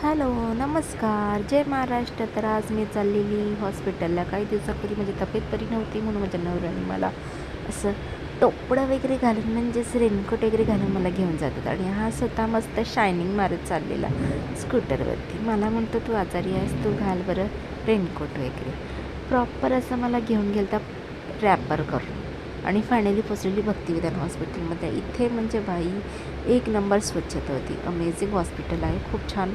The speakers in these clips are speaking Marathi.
हॅलो, नमस्कार, जय महाराष्ट्र. तर आज मी चाललेली हॉस्पिटलला. काही दिवसापूर्वी माझी तब्येत बरी नव्हती म्हणून माझ्या नवऱ्याने मला असं टोपडं वगैरे घालून म्हणजेच रेनकोट वगैरे घालून मला घेऊन जातात आणि हा स्वतः मस्त शायनिंग मारत चाललेला स्कूटरवरती. मला म्हणतो तू आजारी आहेस, तू घाल बरं रेनकोट वगैरे. प्रॉपर असं मला घेऊन गेलता रॅपर करून आणि फायनली पोचलेली भक्तिविधान हॉस्पिटलमध्ये. इथे म्हणजे बाई एक नंबर स्वच्छता होती. अमेझिंग हॉस्पिटल आहे, खूप छान.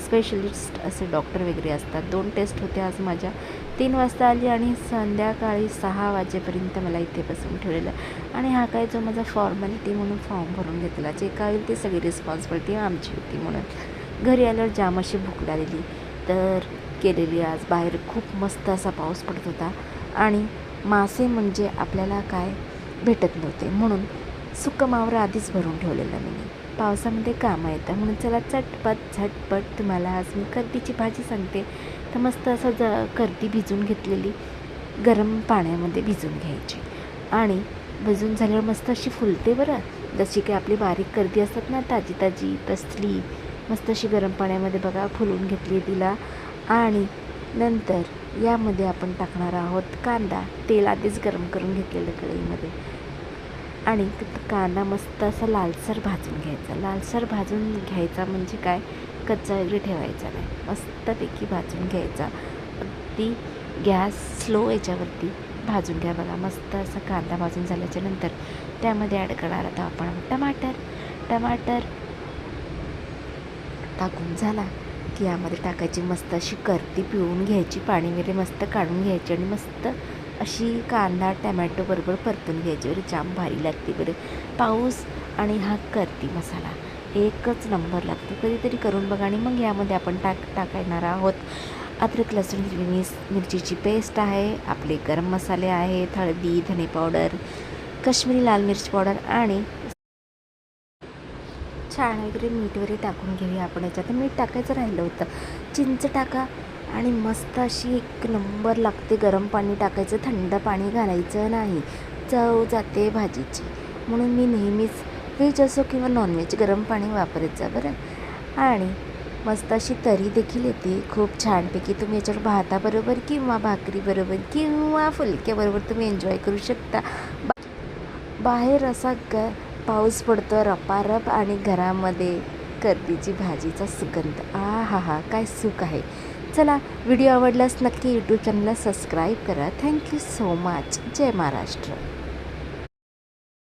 स्पेशलिस्ट असे डॉक्टर वगैरे असतात. 2 टेस्ट होते आज माझ्या. 3 वाजता आली आणि संध्याकाळी 6 वाजेपर्यंत मला इथे बसवून ठेवलेलं. आणि हा काय जो माझा फॉर्मॅलिटी म्हणून फॉर्म भरून घेतला, जे काय होईल ते सगळी रिस्पॉन्सिबिलिटी आमची होती. म्हणून घरी आल्यावर जाम अशी भूक लागलेली तर केलेली. आज बाहेर खूप मस्त असा पाऊस पडत होता आणि मासे म्हणजे आपल्याला काय भेटत नव्हते म्हणून सुकं मावरं आधीच भरून ठेवलेलं मी. पावसामध्ये कामं येतं म्हणून चला झटपट तुम्हाला आज मी कर्दीची भाजी सांगते. तर मस्त असं कर्दी भिजून घेतलेली गरम पाण्यामध्ये भिजून घ्यायची आणि भिजून झाल्यावर मस्त अशी फुलते बरं. जशी काही आपली बारीक कर्दी असतात ना, ताजी तसली मस्त अशी गरम पाण्यामध्ये बघा फुलून घेतली तिला. आणि नंतर यामध्ये आपण टाकणार आहोत कांदा. तेल आधीच गरम करून घेतलेलं कढईमध्ये आणि कांदा मस्त असा लालसर भाजून घ्यायचा. लालसर भाजून घ्यायचा म्हणजे काय, कच्चा वगैरे ठेवायचा नाही, मस्तपैकी भाजून घ्यायचा. अगदी गॅस स्लो याच्यावरती भाजून घ्या. बघा मस्त असा कांदा भाजून झाल्याच्या नंतर त्यामध्ये ॲड करणार आता आपण टमाटर टाकून झाला की यामध्ये टाकायची मस्त अशी कर्दी पिळून घ्यायची, पाणी वगैरे मस्त काढून घ्यायची आणि मस्त अशी कांदा टमॅटो बरोबर परतून घ्यायची. बरं जाम भारी लागते बरं. पाऊस आणि हा कर्दी मसाला एकच नंबर लागतो. कधीतरी करून बघा. आणि मग यामध्ये आपण टाकणार आहोत अद्रक लसूण हिरवी मिरचीची पेस्ट आहे, आपले गरम मसाले आहेत, हळदी, धने पावडर, काश्मीरी लाल मिरची पावडर आणि छान वगैरे मीठ वगैरे टाकून घेऊया आपण. याच्यात मीठ टाकायचं राहिलं होतं. चिंच टाका आणि मस्त अशी एक नंबर लागते. गरम पाणी टाकायचं, थंड पाणी घालायचं नाही, चव जाते भाजीची. म्हणून मी नेहमीच व्हेज असो किंवा नॉनव्हेज गरम पाणी वापरत जा बरं. आणि मस्त अशी तरी देखील येते खूप छानपैकी. तुम्ही याच्यावर भाताबरोबर किंवा भाकरीबरोबर किंवा फुलक्याबरोबर तुम्ही एन्जॉय करू शकता. बाहेर असा पाऊस पडतो रपारप आणि घरामध्ये कर्दीची भाजीचा सुगंध. हा काय सुख आहे. चला, व्हिडिओ आवडल्यास नक्की यूट्यूब चॅनलला सबस्क्राईब करा. Thank you so much. जय महाराष्ट्र.